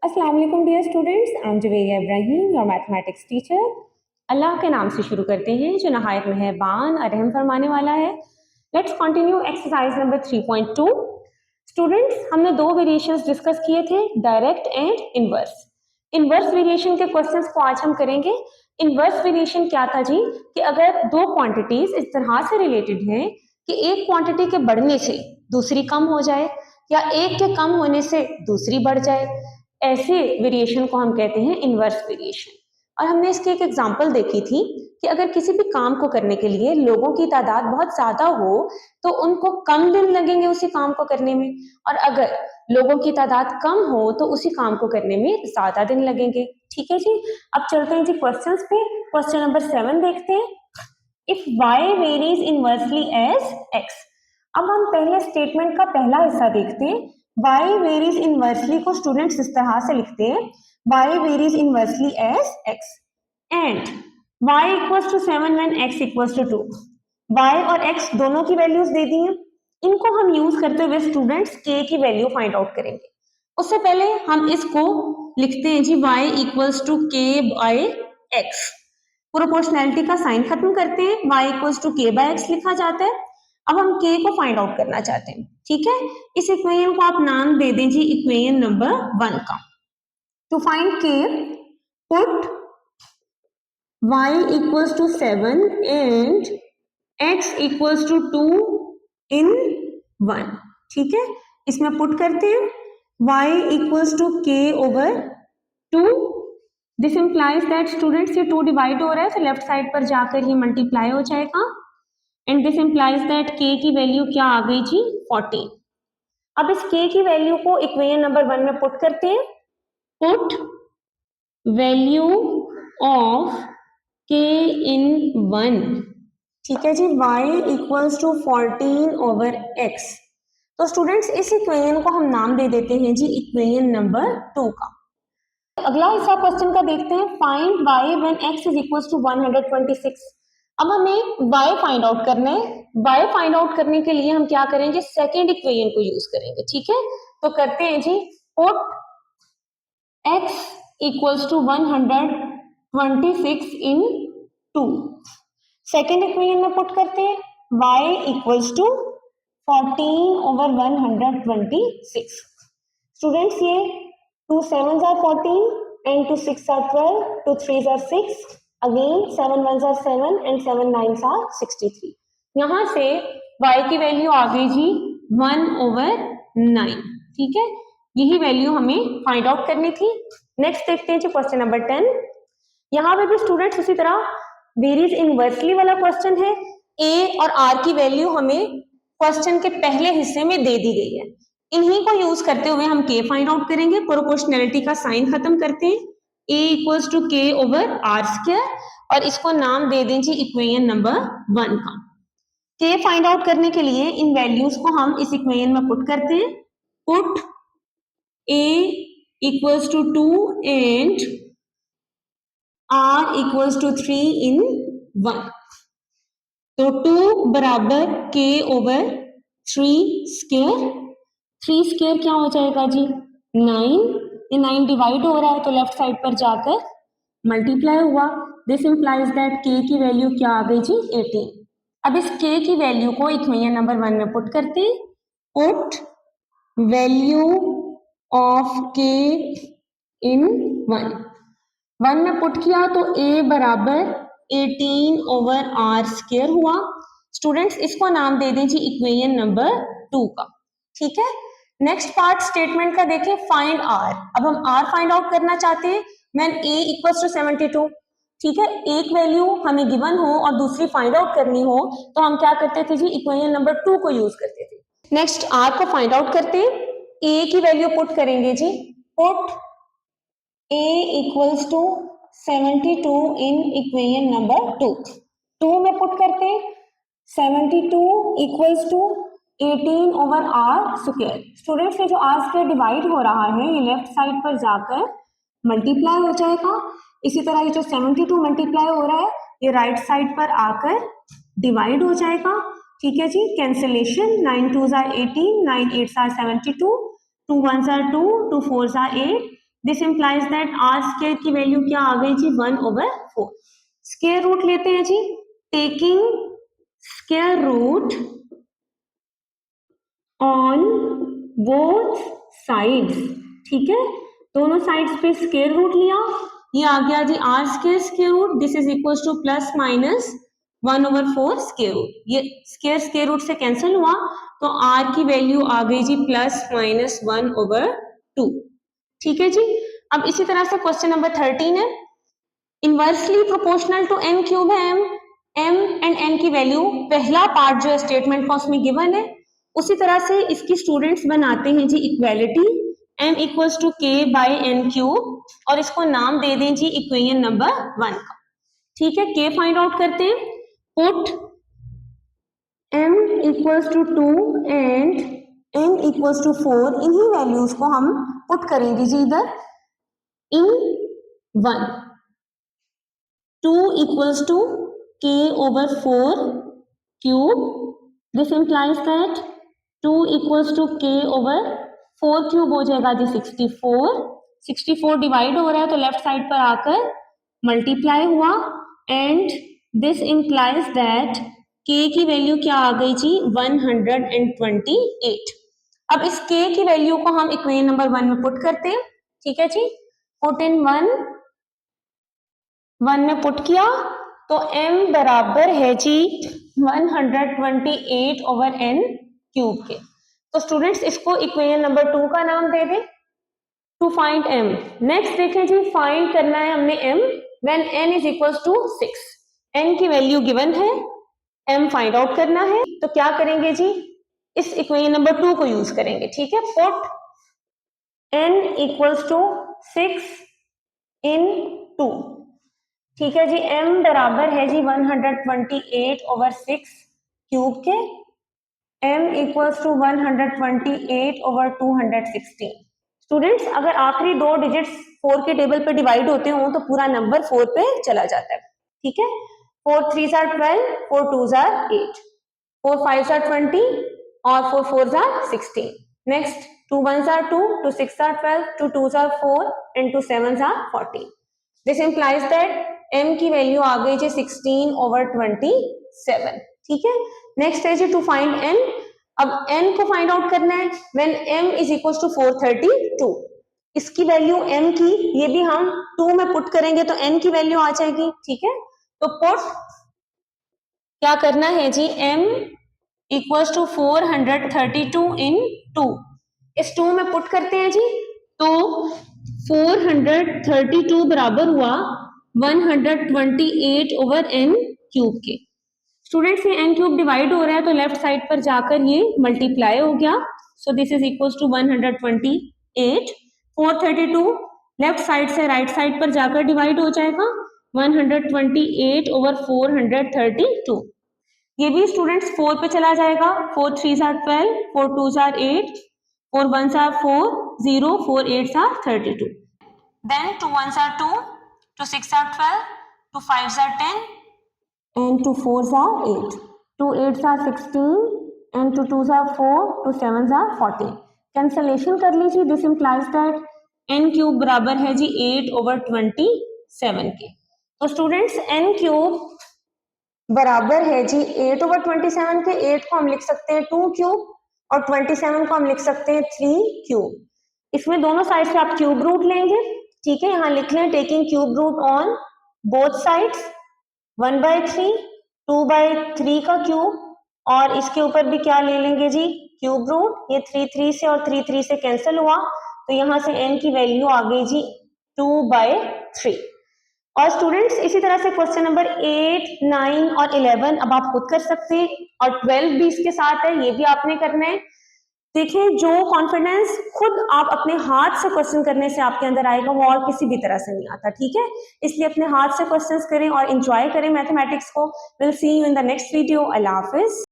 अस्सलाम वालेकुम dear students, I am Juveria Ibrahim, your mathematics teacher. अल्लाह के नाम से शुरू करते हैं जो नहायत मेहरबान और रहम फरमाने वाला है। Let's continue exercise number 3.2। Students, हमने दो वेरिएशंस डिस्कस किए थे, direct and inverse. Inverse variation के क्वेश्चंस को आज हम करेंगे। इनवर्स वेरिएशन क्या था जी, कि अगर दो क्वांटिटीज इस तरह से रिलेटेड हैं कि एक क्वांटिटी के बढ़ने से दूसरी कम हो जाए या एक के कम होने से दूसरी बढ़ जाए, ऐसे वेरिएशन को हम कहते हैं इनवर्स वेरिएशन। और हमने इसकी एक एग्जांपल देखी थी कि अगर किसी भी काम को करने के लिए लोगों की तादाद बहुत ज्यादा हो तो उनको कम दिन लगेंगे उसी काम को करने में, और अगर लोगों की तादाद कम हो तो उसी काम को करने में ज्यादा दिन लगेंगे। ठीक है जी, अब चलते हैं जी क्वेश्चंस पे। क्वेश्चन नंबर 7 देखते हैं। If y varies inversely as x। अब हम पहले स्टेटमेंट का पहला हिस्सा देखते हैं। y वेरीज इनवर्सली को स्टूडेंट्स इस तरह से लिखते हैं, y varies inversely as x and y equals to 7 when x equals to 2। y और x दोनों की वैल्यूज दे दी हैं, इनको हम यूज करते हुए स्टूडेंट्स k की वैल्यू फाइंड आउट करेंगे। उससे पहले हम इसको लिखते हैं जी y equals to k by x। Proportionality का साइन खत्म करते हैं, y equals to k by x लिखा जाता है। अब हम k को फाइंड आउट करना चाहते हैं। ठीक है, इस इक्वेशन को आप नाम दे दें जी इक्वेशन नंबर 1 का। To find k, put y equals to 7 and x equals to 2 in 1। ठीक है, इसमें पुट करते हैं y equals to k over 2। This implies that students ये 2 डिवाइड हो रहा है तो लेफ्ट साइड पर जाकर ये मल्टीप्लाई हो जाएगा, and this implies that k की वैल्यू क्या आ गई जी 14। अब इस k की वैल्यू को इक्वेशन नंबर 1 में पुट करते हैं। Put value of k in 1। ठीक है जी, y equals to 14 over x। तो स्टूडेंट्स इस इक्वेशन को हम नाम दे देते हैं जी इक्वेशन नंबर 2 का। अगला हिस्सा क्वेश्चन का देखते हैं। Find y when x is equals to 126। अब हमें y फाइंड आउट करना है। y फाइंड आउट करने के लिए हम क्या करेंगे, सेकेंड इक्वेशन को यूज करेंगे। ठीक है, तो करते हैं जी put x equals to 126 in 2। Second equation में पुट करते हैं y equals to 14 over 126। Students ये 2 7s are 14 and 2 6 are 12, 2 3s are 6, again 7 1s are 7 and 7 9s are 63। यहाँ से y की वैल्यू आ गई जी 1 ओवर 9। ठीक है, यही वैल्यू हमें फाइंड आउट करनी थी। नेक्स्ट देखते हैं जी क्वेश्चन नंबर 10। यहाँ पे भी स्टूडेंट्स उसी तरह वेरीज इनवर्सली वाला क्वेश्चन है। a और r की वैल्यू हमें क्वेश्चन के पहले हिस्से में दे दी गई है, इन्हीं को यूज करते हुए हम k फाइंड आउट करेंगे। प्रोपोर्शनैलिटी का साइन खत्म करते हैं, a equals to k over r square, और इसको नाम दे दें जी इक्वेशन नंबर 1 का। k फाइंड आउट करने के लिए इन वैल्यूज को हम इस इक्वेशन में पुट करते हैं। Put a equals to 2 and r equals to 3 in 1। तो 2 बराबर k ओवर 3 स्क्वायर। 3 स्क्वायर क्या हो जाएगा जी 9। ये 9 डिवाइड हो रहा है तो लेफ्ट साइड पर जाकर मल्टीप्लाई हुआ। दिस इंप्लाइज दैट k की वैल्यू क्या आ गई जी 18। अब इस k की वैल्यू को इक्वेशन नंबर 1 में पुट करते हैं। Put value of k in 1 में पुट किया तो a बराबर 18 ओवर r स्क्वायर हुआ। स्टूडेंट्स इसको नाम दे दें जी इक्वेशन नंबर 2 का। ठीक है, नेक्स्ट पार्ट स्टेटमेंट का देखें, फाइंड r। अब हम r फाइंड आउट करना चाहते हैं व्हेन a इक्वल्स टू 72। ठीक है, एक वैल्यू हमें गिवन हो और दूसरी फाइंड आउट करनी हो तो हम क्या करते थे जी इक्वेशन नंबर 2 को यूज करते थे। नेक्स्ट r को फाइंड आउट करते हैं, a की वैल्यू पुट करेंगे जी। Put a equals to 72 in equation number 2 में पुट करते हैं 72 equals to 18 over r square. Students ये जो r स्क्वायर डिवाइड हो रहा है ये लेफ्ट साइड पर जाकर मल्टीप्लाई हो जाएगा। इसी तरह ये जो 72 मल्टीप्लाई हो रहा है ये राइट साइड पर आकर डिवाइड हो जाएगा। ठीक है जी, cancellation 9 2s are 18, 9 8s are 72, 2 1s are 2, 2 4s are 8, this implies that R square की वैल्यू क्या आ गई जी 1/4। स्क्वायर रूट लेते हैं जी, taking square root on both sides, ठीक है, दोनों साइड्स पे स्क्वायर रूट लिया, ये आ गया जी R square root, this is equal to plus minus 1/4 square root, ये स्क्वायर रूट से कैंसिल हुआ तो आर की वैल्यू आ गई जी प्लस माइनस 1/2, ठीक है जी। अब इसी तरह से क्वेश्चन नंबर 13 है, inversely proportional to n cube है m एंड n की वैल्यू, पहला पार्ट जो है स्टेटमेंट का उसमें गिवन है, उसी तरह से इसकी स्टूडेंट्स बनाते हैं जी equality m equals to k by n cube, और इसको नाम दे दें जी इक्वेशन नंबर 1 का, ठीक है। k फाइंड आउट करते हैं, put m equals to 2 and n equals to 4, इन्हीं वैल्यूज को हम पुट करेंगे जी इधर इन 1, 2 equals to k over 4 cube, this implies that 2 equals to k over 4 cube हो जाएगा जी 64 डिवाइड हो रहा है तो लेफ्ट साइड पर आकर मल्टीप्लाई हुआ, and this implies that k की वैल्यू क्या आ गई जी 128। अब इस k की वैल्यू को हम इक्वेशन नंबर 1 में पुट करते हैं, ठीक है जी, पुट इन 1 में पुट किया तो m बराबर है जी 128 ओवर n क्यूब के। तो स्टूडेंट्स इसको इक्वेशन नंबर 2 का नाम दे दें, टू फाइंड m। नेक्स्ट देखें जी, फाइंड करना है हमने m when n is equals to 6, n की वैल्यू गिवन है, m फाइंड आउट करना है, तो क्या करेंगे जी, इस इक्वेशन नंबर 2 को यूज करेंगे, ठीक है। Put n equals to 6 in 2, ठीक है जी, m बराबर है जी 128 ओवर 6 क्यूब के, m equals to 128 over 216। Students अगर आखिरी दो डिजिट्स 4 के टेबल पे डिवाइड होते हो तो पूरा नंबर 4 पे चला जाता है, ठीक है। 4 3s are 12, 4 2s are 8, 4 5s are 20 और 4 4s are 16। Next 2 1s are 2, 2 6 are 12, 2 2s are 4 and 2 7s are 14। This implies that m की वैल्यू आ गई जी 16 ओवर 27, ठीक है। नेक्स्ट है जी टू फाइंड n, अब n को फाइंड आउट करना है when m is equal to 432, इसकी वैल्यू m की ये भी हम 2 में पुट करेंगे तो n की वैल्यू आ जाएगी, ठीक है। तो पुट क्या करना है जी, m इक्वल टू 432 इन 2, इस 2 में पुट करते हैं जी, तो 432 बराबर हुआ 128 ओवर n क्यूब के। स्टूडेंट्स ये n क्यूब डिवाइड हो रहा है तो लेफ्ट साइड पर जाकर ये मल्टीप्लाई हो गया, so this is equal to 128, 432 left side से राइट साइड पर जाकर डिवाइड हो जाएगा 128 ओवर 432, ये भी स्टूडेंट्स 4 पे चला जाएगा, 4 3s are 12, 4 2s are 8, 4 1s are 4, 0 4 8s are 32, then 2 1s are 2, 2 6 are 12, 2 5s are 10 and 2 4s are 8, 2 8s are 16 and 2 2s are 4, 2 7s are 14। Cancellation कर लीजिए, this implies that n cube बराबर है जी 8 over 27 के। तो students n cube बराबर है जी 8 over 27 के, 8 को हम लिख सकते हैं 2 क्यूब और 27 को हम लिख सकते हैं 3 क्यूब। इसमें दोनों साइड से आप क्यूब रूट लेंगे, ठीक है, यहाँ लिख लें taking cube root on both sides, 1/3 2/3 का क्यूब, और इसके ऊपर भी क्या ले लेंगे जी क्यूब रूट, ये 3 3 से और 3 3 से कैंसिल हुआ तो यहाँ से n की वैल्यू आ गई जी 2/3। और स्टूडेंट्स इसी तरह से क्वेश्चन नंबर 8 9 और 11 अब आप खुद कर सकते हैं, और 12 भी इसके साथ है, ये भी आपने करना है। देखिए जो कॉन्फिडेंस खुद आप अपने हाथ से क्वेश्चन करने से आपके अंदर आएगा वो और किसी भी तरह से नहीं आता, ठीक है। इसलिए अपने हाथ से क्वेश्चंस करें और एंजॉय करें मैथमेटिक्स को। Will see you in the next video. Allah Hafiz.